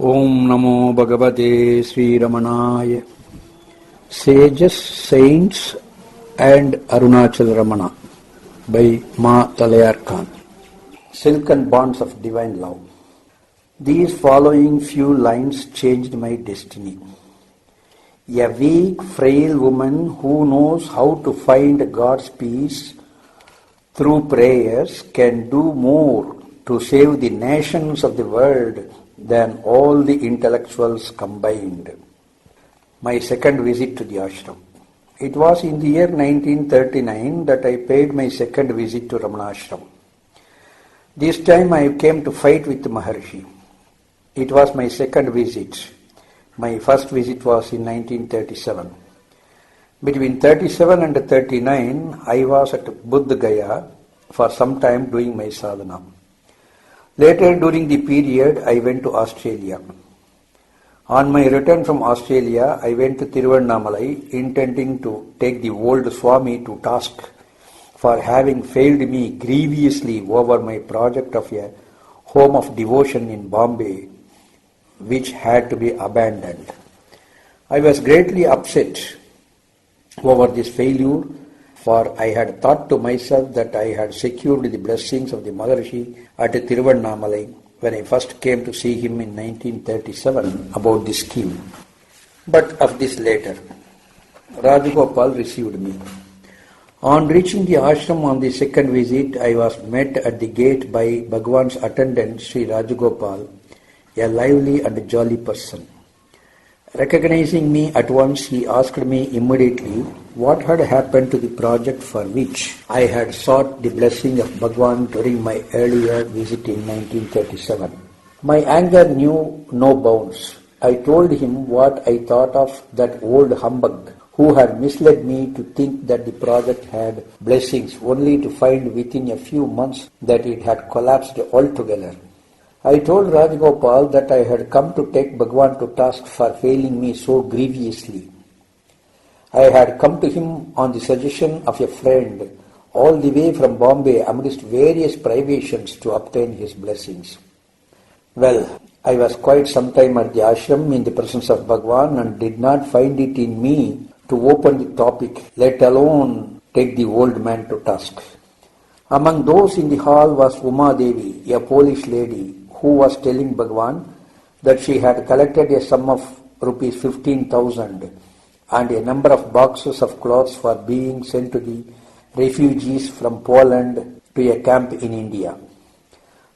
Om Namo Bhagavate Sri Ramanaya. Sages, Saints and Arunachala Ramana by Ma F.Taleyarkhan. Silken Bonds of Divine Love. These following few lines changed my destiny. A weak, frail woman who knows how to find God's peace through prayers can do more to save the nations of the world than all the intellectuals combined. My second visit to the ashram. It was in the year 1939 that I paid my second visit to Ramanasramam. This time I came to fight with Maharshi. It was my second visit. My first visit was in 1937. Between 37 and 39, I was at Buddha Gaya for some time doing my sadhana. Later during the period, I went to Australia. On my return from Australia, I went to Tiruvannamalai, intending to take the old Swami to task for having failed me grievously over my project of a home of devotion in Bombay, which had to be abandoned. I was greatly upset over this failure, for I had thought to myself that I had secured the blessings of the Maharshi at Tiruvannamalai when I first came to see him in 1937 about this scheme. But of this later. Rajagopal received me. On reaching the ashram on the second visit, I was met at the gate by Bhagwan's attendant, Sri Rajagopal, a lively and jolly person. Recognizing me at once, he asked me immediately what had happened to the project for which I had sought the blessing of Bhagwan during my earlier visit in 1937. My anger knew no bounds. I told him what I thought of that old humbug who had misled me to think that the project had blessings, only to find within a few months that it had collapsed altogether. I told Rajagopal that I had come to take Bhagwan to task for failing me so grievously. I had come to him on the suggestion of a friend, all the way from Bombay amidst various privations to obtain his blessings. Well, I was quite some time at the ashram in the presence of Bhagwan and did not find it in me to open the topic, let alone take the old man to task. Among those in the hall was Uma Devi, a Polish lady, who was telling Bhagwan that she had collected a sum of rupees 15,000 and a number of boxes of clothes for being sent to the refugees from Poland to a camp in India.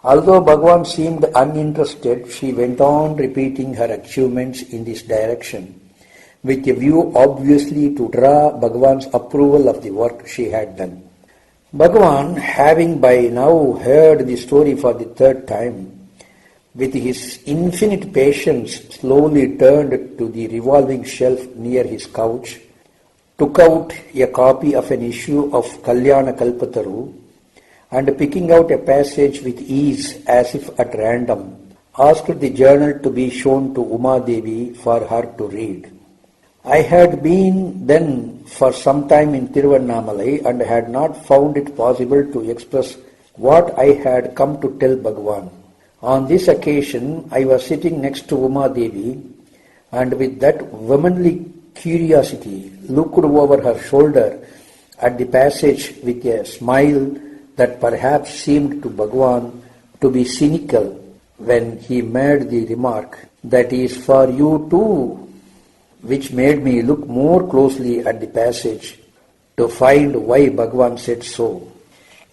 Although Bhagwan seemed uninterested, she went on repeating her achievements in this direction, with a view obviously to draw Bhagwan's approval of the work she had done. Bhagavan, having by now heard the story for the third time, with his infinite patience slowly turned to the revolving shelf near his couch, took out a copy of an issue of Kalyana Kalpataru, and picking out a passage with ease as if at random, asked the journal to be shown to Uma Devi for her to read. I had been then for some time in Tiruvannamalai and had not found it possible to express what I had come to tell Bhagavan. On this occasion, I was sitting next to Uma Devi and with that womanly curiosity looked over her shoulder at the passage with a smile that perhaps seemed to Bhagavan to be cynical when he made the remark, "That is for you too," which made me look more closely at the passage to find why Bhagavan said so.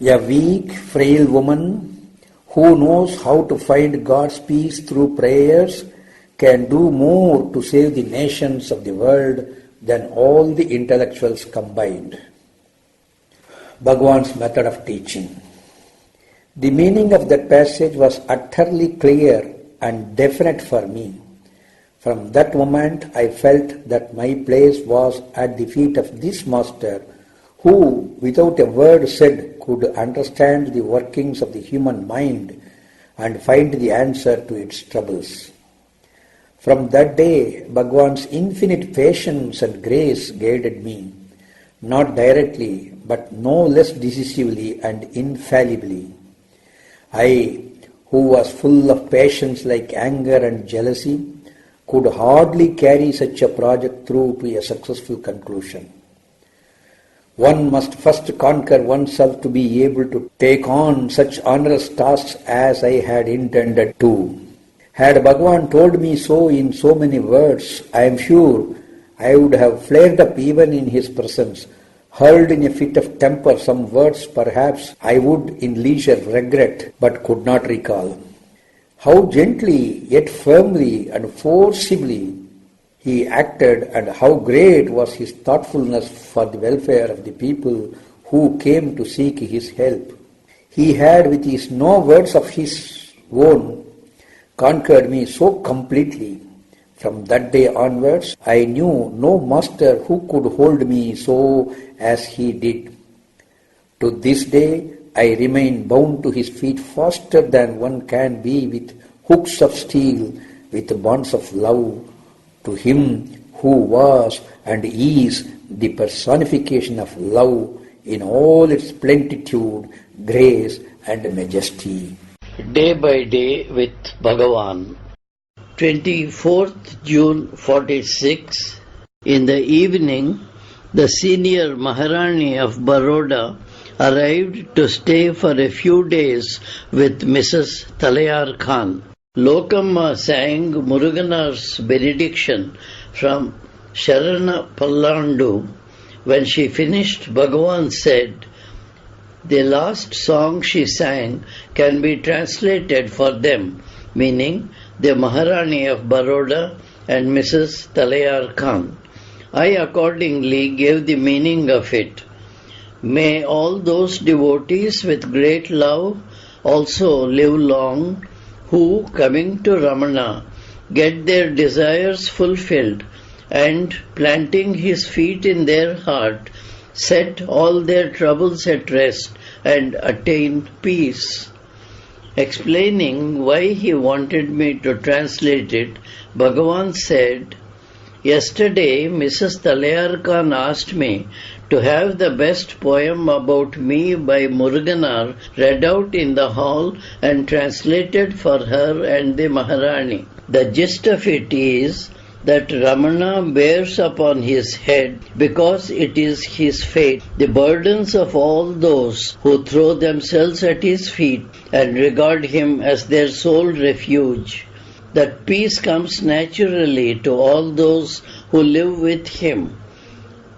A weak, frail woman who knows how to find God's peace through prayers can do more to save the nations of the world than all the intellectuals combined. Bhagwan's method of teaching. The meaning of that passage was utterly clear and definite for me. From that moment I felt that my place was at the feet of this master who, without a word said, could understand the workings of the human mind and find the answer to its troubles. From that day, Bhagwan's infinite patience and grace guided me, not directly, but no less decisively and infallibly. I, who was full of passions like anger and jealousy, could hardly carry such a project through to a successful conclusion. One must first conquer oneself to be able to take on such onerous tasks as I had intended to. Had Bhagwan told me so in so many words, I am sure I would have flared up even in his presence, hurled in a fit of temper some words perhaps I would in leisure regret but could not recall. How gently yet firmly and forcibly he acted, and how great was his thoughtfulness for the welfare of the people who came to seek his help. He had, with his no words of his own, conquered me so completely. From that day onwards, I knew no master who could hold me so as he did. To this day, I remain bound to his feet faster than one can be with hooks of steel, with bonds of love, to him who was and is the personification of love in all its plenitude, grace and majesty. Day by Day with Bhagavan. 24th June 46. In the evening, the senior Maharani of Baroda arrived to stay for a few days with Mrs. Taleyarkhan. Lokamma sang Muruganar's benediction from Sharana Pallandu. When she finished, Bhagavan said, "The last song she sang can be translated for them," meaning the Maharani of Baroda and Mrs. Taleyarkhan. I accordingly gave the meaning of it. May all those devotees with great love also live long, who, coming to Ramana, get their desires fulfilled, and, planting his feet in their heart, set all their troubles at rest and attain peace. Explaining why he wanted me to translate it, Bhagavan said, "Yesterday Mrs. Taleyarkhan asked me to have the best poem about me by Muruganar read out in the hall and translated for her and the Maharani. The gist of it is that Ramana bears upon his head, because it is his fate, the burdens of all those who throw themselves at his feet and regard him as their sole refuge. That peace comes naturally to all those who live with him.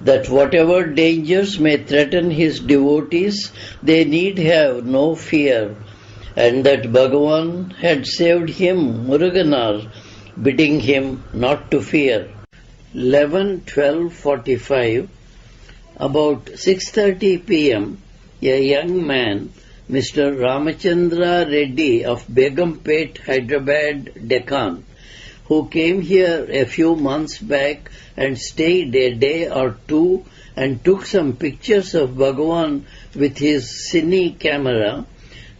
That whatever dangers may threaten his devotees, they need have no fear, and that Bhagavan had saved him, Muruganar, bidding him not to fear." 11-12-45. About 6:30 p.m., a young man, Mr. Ramachandra Reddy of Begumpet, Hyderabad, Deccan, who came here a few months back and stayed a day or two and took some pictures of Bhagavan with his cine camera,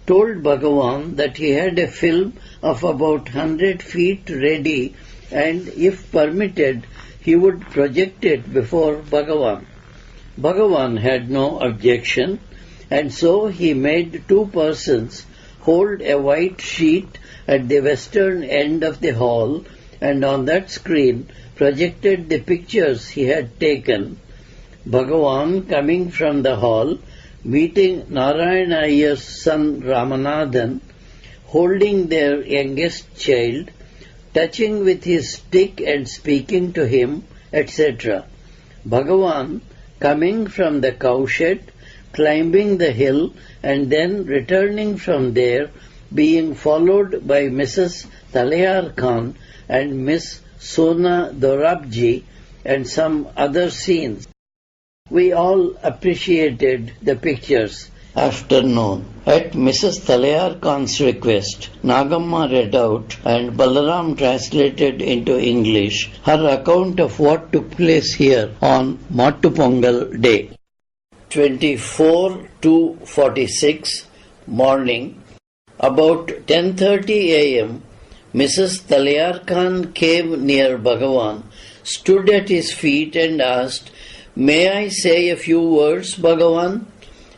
told Bhagavan that he had a film of about 100 feet ready, and if permitted, he would project it before Bhagavan. Bhagavan had no objection, and so he made two persons hold a white sheet at the western end of the hall, and on that screen projected the pictures he had taken. Bhagavan, coming from the hall, meeting Narayana Iyer's son Ramanathan, holding their youngest child, touching with his stick and speaking to him, etc. Bhagavan, coming from the cowshed, climbing the hill, and then returning from there, being followed by Mrs. Taleyarkhan and Miss Sona Dorabji and some other scenes. We all appreciated the pictures. Afternoon. At Mrs. Taleyarkhan's request, Nagamma read out and Balaram translated into English her account of what took place here on Mattu Pongal Day. 24-46 morning. About 10:30 a.m., Mrs. Taleyarkhan came near Bhagavan, stood at his feet and asked, "May I say a few words, Bhagavan?"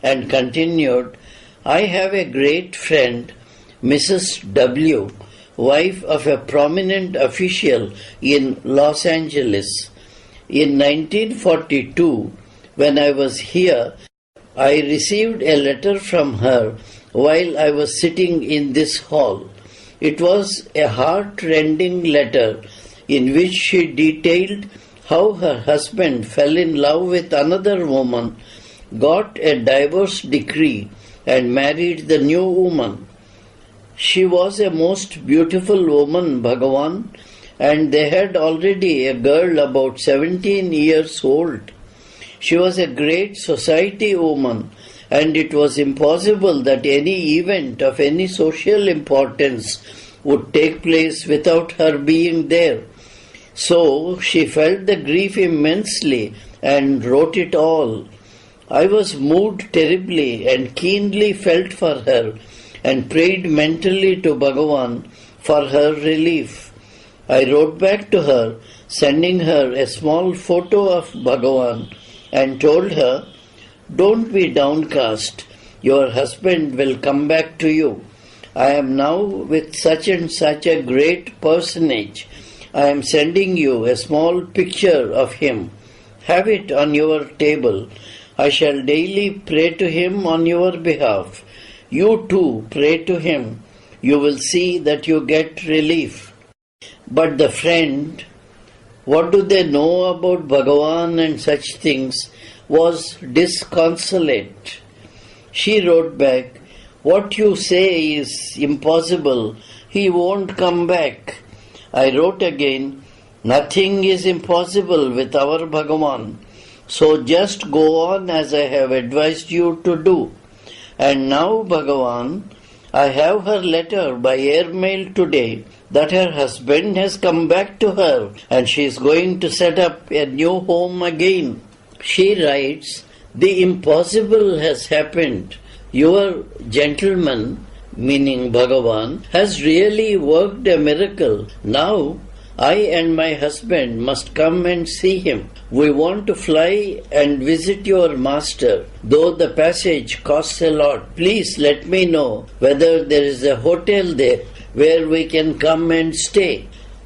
and continued, "I have a great friend, Mrs. W., wife of a prominent official in Los Angeles. In 1942, when I was here, I received a letter from her while I was sitting in this hall. It was a heart-rending letter in which she detailed how her husband fell in love with another woman, got a divorce decree, and married the new woman. She was a most beautiful woman, Bhagavan, and they had already a girl about 17 years old. She was a great society woman, and it was impossible that any event of any social importance would take place without her being there. So she felt the grief immensely and wrote it all. I was moved terribly and keenly felt for her and prayed mentally to Bhagavan for her relief. I wrote back to her, sending her a small photo of Bhagavan, and told her, "Don't be downcast. Your husband will come back to you. I am now with such and such a great personage. I am sending you a small picture of him. Have it on your table. I shall daily pray to him on your behalf. You too pray to him. You will see that you get relief." But the friend, what do they know about Bhagavan and such things, was disconsolate. She wrote back, "What you say is impossible. He won't come back." I wrote again, "Nothing is impossible with our Bhagavan. So just go on as I have advised you to do." And now, Bhagavan, I have her letter by airmail today that her husband has come back to her and she is going to set up a new home again. She writes, "The impossible has happened. Your gentleman," meaning Bhagavan, "has really worked a miracle. Now I and my husband must come and see him. We want to fly and visit your master, though the passage costs a lot. Please let me know whether there is a hotel there where we can come and stay.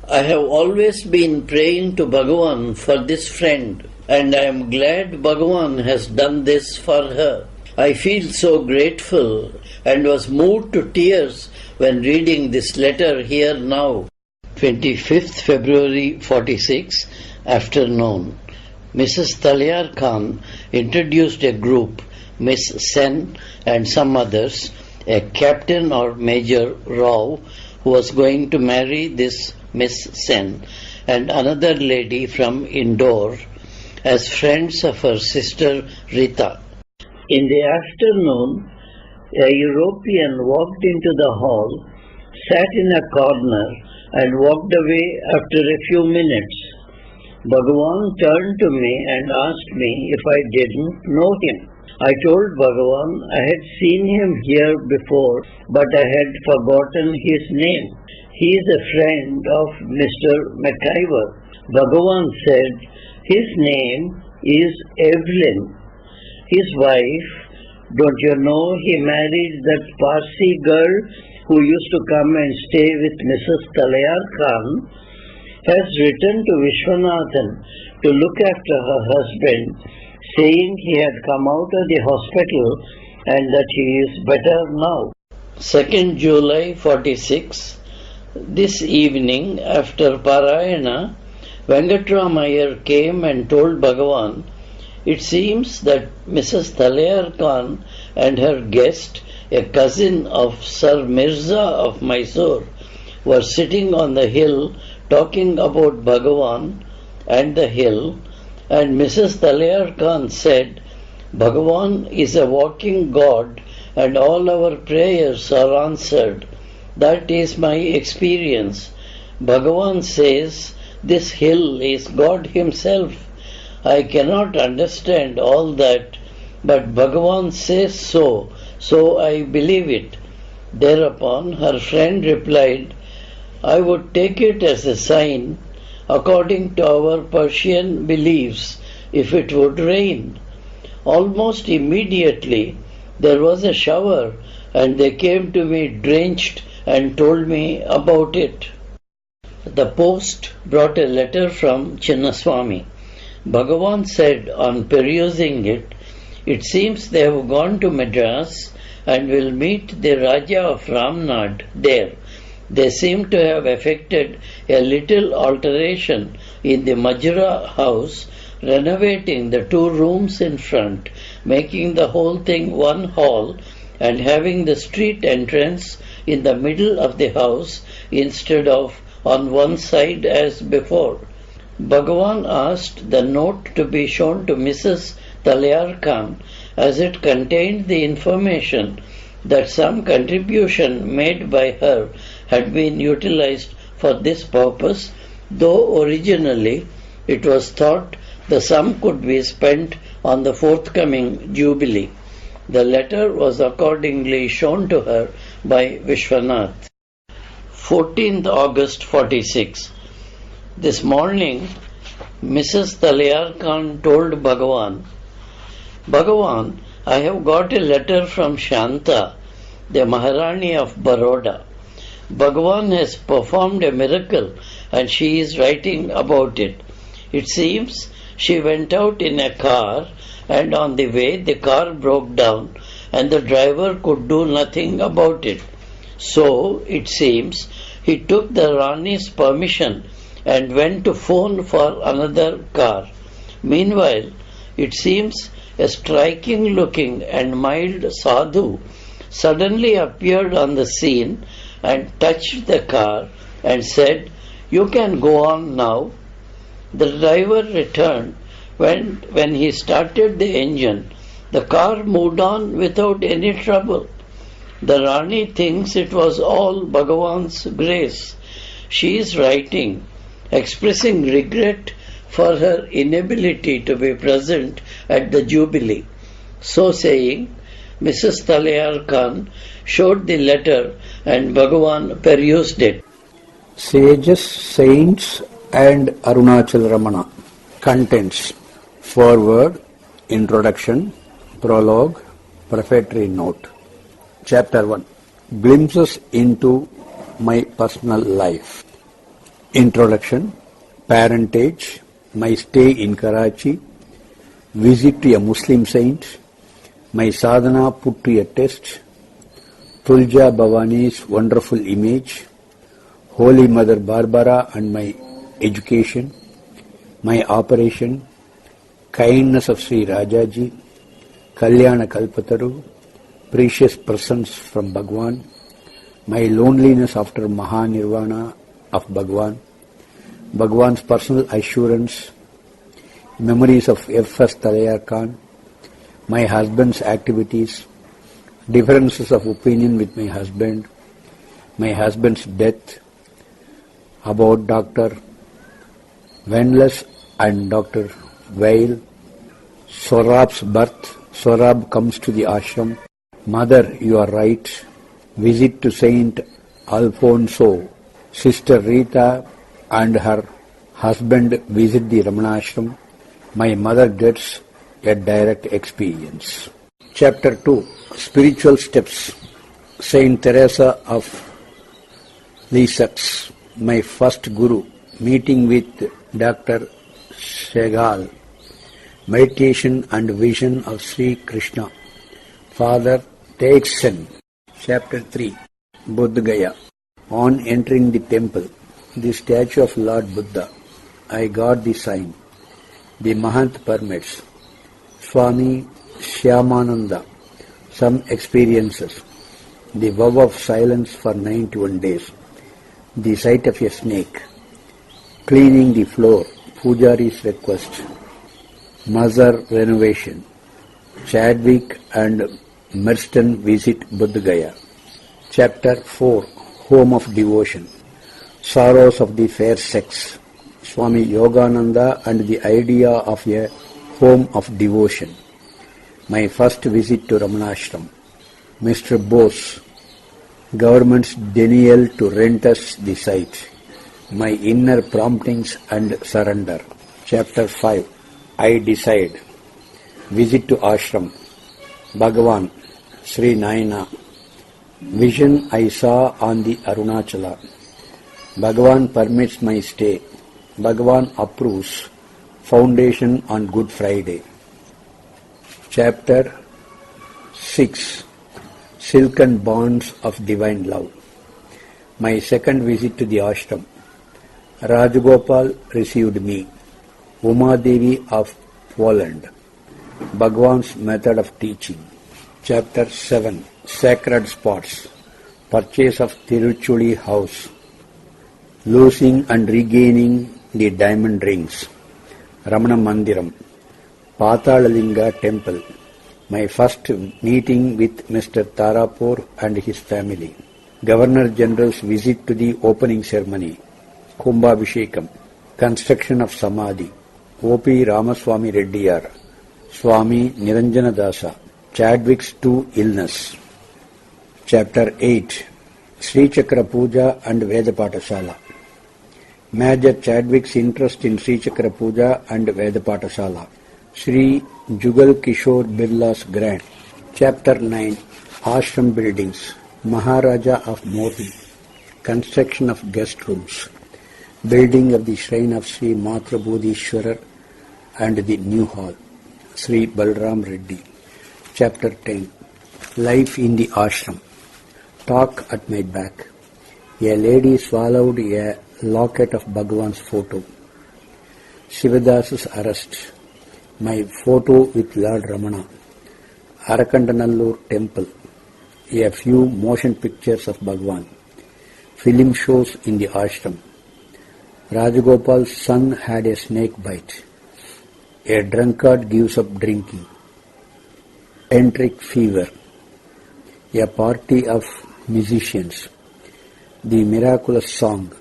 I have always been praying to Bhagavan for this friend, and I am glad Bhagavan has done this for her. I feel so grateful and was moved to tears when reading this letter here now." 25th February 46, afternoon. Mrs. Taleyarkhan introduced a group, Miss Sen and some others, a captain or Major Rao who was going to marry this Miss Sen and another lady from Indore as friends of her sister Rita. In the afternoon, a European walked into the hall, sat in a corner and walked away after a few minutes. Bhagavan turned to me and asked me if I didn't know him. I told Bhagavan I had seen him here before, but I had forgotten his name. He is a friend of Mr. McIver. Bhagavan said, "His name is Evelyn. His wife, don't you know he married that Parsi girl who used to come and stay with Mrs. Taleyarkhan, has written to Vishwanathan to look after her husband, saying he had come out of the hospital and that he is better now." 2nd July 46. This evening, after Parayana, Venkatramayar came and told Bhagavan, "It seems that Mrs. Taleyarkhan and her guest, a cousin of Sir Mirza of Mysore, were sitting on the hill talking about Bhagavan and the hill, and Mrs. Taleyarkhan said, 'Bhagavan is a walking God and all our prayers are answered. That is my experience. Bhagavan says this hill is God himself. I cannot understand all that, but Bhagavan says so, so I believe it." Thereupon her friend replied, "I would take it as a sign, according to our Persian beliefs, if it would rain." Almost immediately there was a shower and they came to me drenched and told me about it. The post brought a letter from Chinnaswamy. Bhagavan said on perusing it, "It seems they have gone to Madras and will meet the Raja of Ramnad there. They seem to have effected a little alteration in the Majra house, renovating the 2 rooms in front, making the whole thing one hall, and having the street entrance in the middle of the house instead of on one side as before." Bhagavan asked the note to be shown to Mrs. Taleyarkhan, as it contained the information that some contribution made by her had been utilized for this purpose, though originally it was thought the sum could be spent on the forthcoming jubilee. The letter was accordingly shown to her by Vishwanath. 14th August 46. This morning, Mrs. Taleyarkhan told Bhagavan, "Bhagavan, I have got a letter from Shanta, the Maharani of Baroda. Bhagavan has performed a miracle and she is writing about it. It seems she went out in a car and on the way the car broke down and the driver could do nothing about it. So, it seems, he took the Rani's permission and went to phone for another car. Meanwhile, it seems a striking looking and mild sadhu suddenly appeared on the scene and touched the car and said, 'You can go on now.' The driver returned. When he started the engine, the car moved on without any trouble. The Rani thinks it was all Bhagavan's grace. She is writing, expressing regret for her inability to be present at the jubilee." So saying, Mrs. Taleyarkhan showed the letter and Bhagavan perused it. Sages, Saints and Arunachala Ramana. Contents: Foreword, Introduction, Prologue, Prefatory Note. Chapter 1. Glimpses into my personal life. Introduction, Parentage, my stay in Karachi, visit to a Muslim saint, my sadhana put to a test, Tulja Bhavani's wonderful image, Holy Mother Barbara and my education, my operation, kindness of Sri Rajaji, Kalyana Kalpataru, precious presents from Bhagwan, my loneliness after Mahanirvana of Bhagwan, Bhagwan's personal assurance, memories of F.S. Taleyarkhan, my husband's activities, differences of opinion with my husband's death, about Dr. Venless and Dr. Weil, Sorab's birth, Sorab comes to the ashram, Mother, you are right, visit to Saint Alfonso, Sister Rita and her husband visit the Ramanasramam, my mother gets a direct experience. Chapter 2. Spiritual Steps. Saint Teresa of Lisieux, my first Guru, meeting with Dr. Segal, meditation and vision of Sri Krishna, Father Teixen. Chapter 3. Bodh Gaya. On entering the temple, the statue of Lord Buddha, I got the sign. The Mahant permits. Swami Shyamananda, some experiences. The vow of silence for 91 days. The sight of a snake. Cleaning the floor, Pujari's request. Mazar renovation. Chadwick and Merston visit Bodh Gaya. Chapter 4. Home of Devotion. Sorrows of the fair sex. Swami Yogananda and the idea of a home of devotion. My first visit to Ramanasramam. Mr. Bose. Government's denial to rent us the site. My inner promptings and surrender. Chapter 5. I decide. Visit to Ashram. Bhagavan, Sri Naina, Vision I saw on the Arunachala. Bhagavan permits my stay. Bhagavan approves. Foundation on Good Friday. Chapter 6. Silken Bonds of Divine Love. My second visit to the ashram. Rajagopal received me. Umadevi of Poland. Bhagwan's method of teaching. Chapter 7. Sacred Spots. Purchase of Tiruchuli house. Losing and regaining the diamond rings. Ramana Mandiram. Patala Lingam temple. My first meeting with Mr. Tarapur and his family. Governor General's visit to the opening ceremony. Kumbhabhishekam. Construction of Samadhi. O.P. Ramaswamy Reddiyar. Swami Niranjana Dasa. Chadwick's 2 illness. Chapter 8. Sri Chakra Puja and Veda Patasala. Major Chadwick's interest in Sri Chakra Puja and Veda Patasala. Sri Jugal Kishore Birla's grant. Chapter 9. Ashram buildings. Maharaja of Morbi. Construction of guest rooms. Building of the shrine of Sri Matrabodhishwarar and the new hall. Sri Balram Reddy. Chapter 10. Life in the ashram. Talk at my back. A lady swallowed a locket of Bhagavan's photo. Shivadas's arrest. My photo with Lord Ramana. Arakandanallur temple. A few motion pictures of Bhagwan. Film shows in the ashram. Rajagopal's son had a snake bite. A drunkard gives up drinking. Enteric fever. A party of musicians. The miraculous song.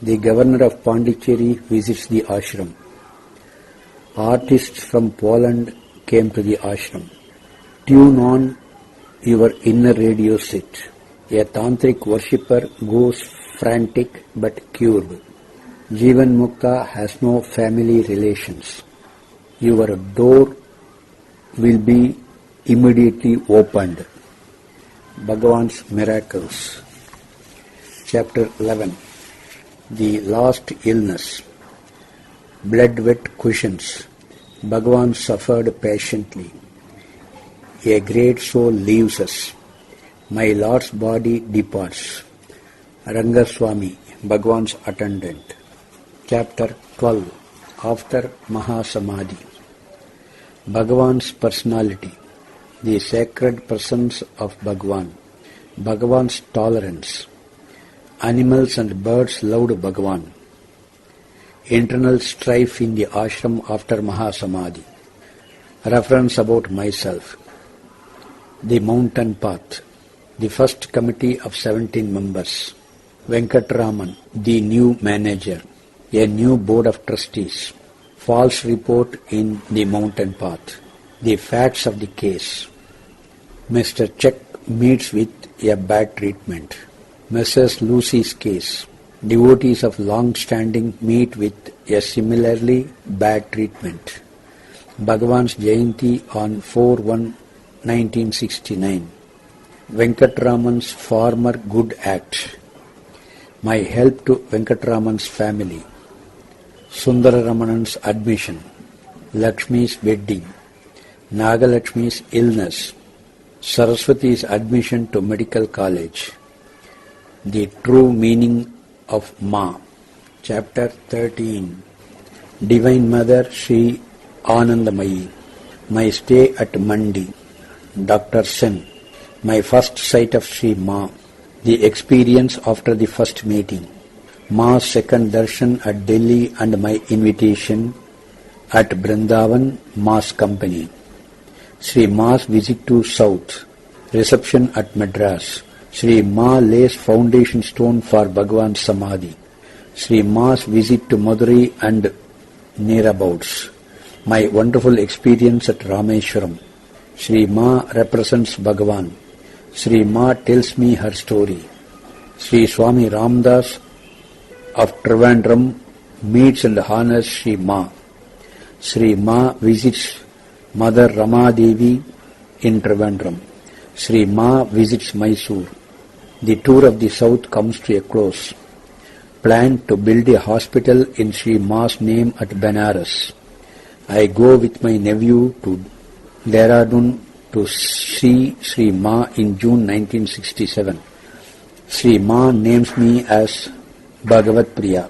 The governor of Pondicherry visits the ashram. Artists from Poland came to the ashram. Tune on your inner radio set. A tantric worshipper goes frantic but cured. Jivan Mukta has no family relations. Your door will be immediately opened. Bhagavan's miracles. Chapter 11. The last illness. Blood-wet cushions. Bhagavan suffered patiently. A great soul leaves us. My Lord's body departs. Rangaswamy, Bhagavan's attendant. Chapter 12. After Mahasamadhi. Bhagavan's personality. The sacred presence of Bhagavan. Bhagavan's tolerance. Animals and birds loved Bhagavan. Internal strife in the ashram after Mahasamadhi. Reference about myself. The mountain path. The first committee of 17 members. Venkatraman, the new manager. A new board of trustees. False report in the mountain path. The facts of the case. Mr. Check meets with a bad treatment. Mrs. Lucy's case. Devotees of long standing meet with a similarly bad treatment. Bhagavan's Jayanti on 4/1/1969. Venkatraman's former good act. My help to Venkatraman's family. Sundara Ramanan's admission. Lakshmi's wedding. Nagalakshmi's illness. Saraswati's admission to medical college. The true meaning of Ma. Chapter 13. Divine Mother Sri Ananda Mayi. My stay at Mandi. Dr. Sen. My first sight of Sri Ma. The experience after the first meeting. Ma's second darshan at Delhi and my invitation at Brindavan, Ma's company. Sri Ma's visit to South. Reception at Madras. Sri Ma lays foundation stone for Bhagavan's Samadhi. Sri Ma's visit to Madurai and nearabouts. My wonderful experience at Rameswaram. Sri Ma represents Bhagavan. Sri Ma tells me her story. Sri Swami Ramdas of Trivandrum meets and honors Sri Ma. Sri Ma visits Mother Rama Devi in Trivandrum. Sri Ma visits Mysore. The tour of the south comes to a close. Planned to build a hospital in Sri Ma's name at Benares. I go with my nephew to Dehradun to see Sri Ma in June 1967. Sri Ma names me as Bhagavat Priya.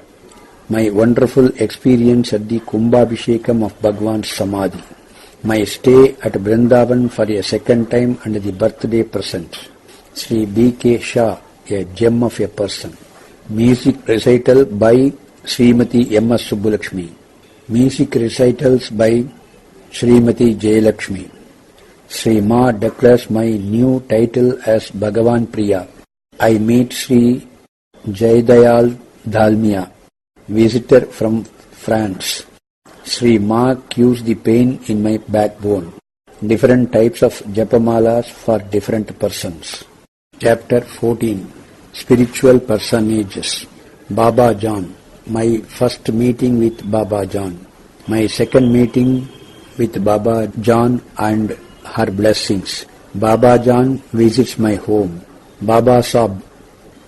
My wonderful experience at the Kumbhabhishekam of Bhagwan's Samadhi. My stay at Vrindavan for a second time and the birthday present. Sri B.K. Shah, a gem of a person. Music recital by Srimati M.S. Subbulakshmi. Music recitals by Srimati Jayalakshmi. Sri Ma declares my new title as Bhagavan Priya. I meet Sri Jaydayal Dalmia, visitor from France. Sri Ma cures the pain in my backbone. Different types of japamalas for different persons. Chapter 14. Spiritual Personages. Baba John. My first meeting with Baba John. My second meeting with Baba John and her blessings. Baba John visits my home. Baba Sahib,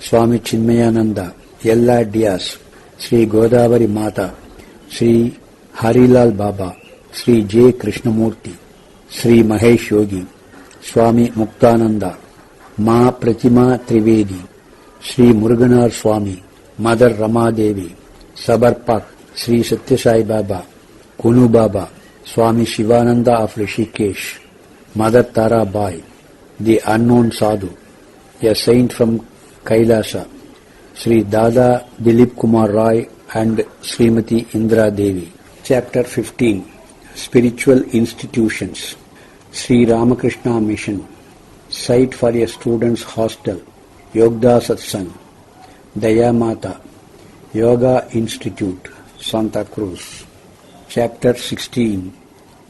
Swami Chinmayananda, Yella Dias, Sri Godavari Mata, Sri Harilal Baba, Sri J. Krishnamurti, Sri Mahesh Yogi, Swami Muktananda, Ma Pratima Trivedi, Sri Muruganar Swami, Mother Ramadevi, Sabarpak, Sri Satya Sai Baba, Kunu Baba, Swami Shivananda of Rishikesh, Mother Tara Bai, the unknown Sadhu, a saint from Kailasa, Sri Dada Dilip Kumar Roy and Srimati Indra Devi. Chapter 15. Spiritual Institutions. Sri Ramakrishna Mission. Site for a student's hostel. Yogda Satsang. Daya Mata. Yoga Institute, Santa Cruz. Chapter 16.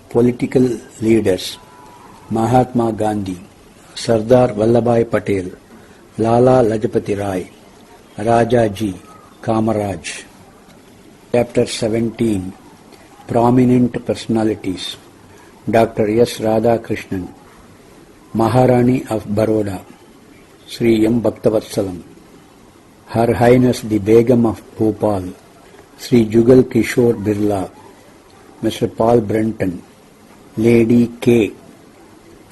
Political Leaders. Mahatma Gandhi, Sardar Vallabhai Patel, Lala Lajpati Rai, Rajaji, Kamaraj. Chapter 17. Prominent Personalities. Dr. S. Radhakrishnan, Maharani of Baroda, Sri M. Bhaktavatsalam, Her Highness the Begum of Bhopal, Sri Jugal Kishore Birla, Mr. Paul Brenton, Lady K.,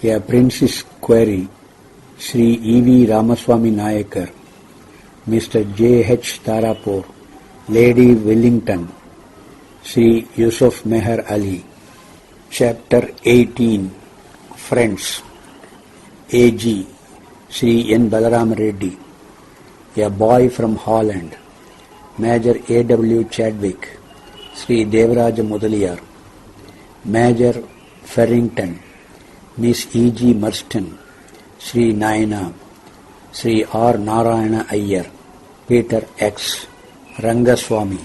a Princess Query, Sri E.V. Ramaswamy Nayakar, Mr. J. H. Tarapur, Lady Wellington, Sri Yusuf Meher Ali. Chapter 18. Friends. A.G. Sri N. Balaram Reddy, a boy from Holland, Major A.W. Chadwick, Sri Devaraja Mudaliar, Major Farrington, Miss E.G. Marston, Sri Naina, Sri R. Narayana Iyer, Peter X. Rangaswamy,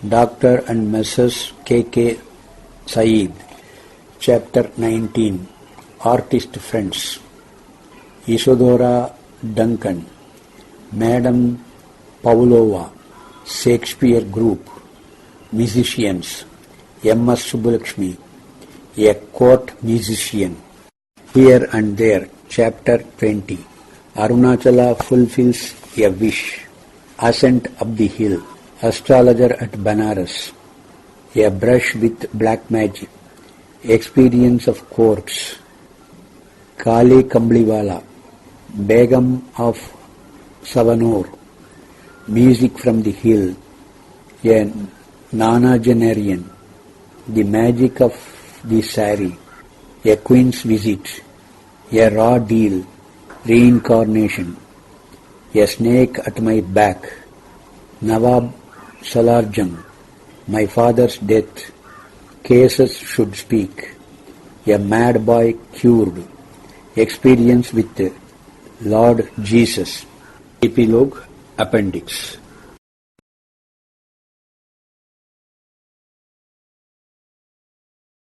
Dr. and Mrs. K.K. Saeed. Chapter 19. Artist Friends. Isadora Duncan, Madam Pavlova, Shakespeare Group, Musicians, M.S. Subbulakshmi, a court musician. Here and There. Chapter 20. Arunachala fulfills a wish. Ascent up the hill. Astrologer at Benares. A brush with black magic. Experience of courts. Kali Kambliwala, Begum of Savanur. Music from the hill. A nonagenarian. The magic of the sari. A queen's visit. A raw deal. Reincarnation. A snake at my back. Nawab Salarjung. My father's death. Cases should speak. A mad boy cured. Experience with Lord Jesus. Epilogue. Appendix.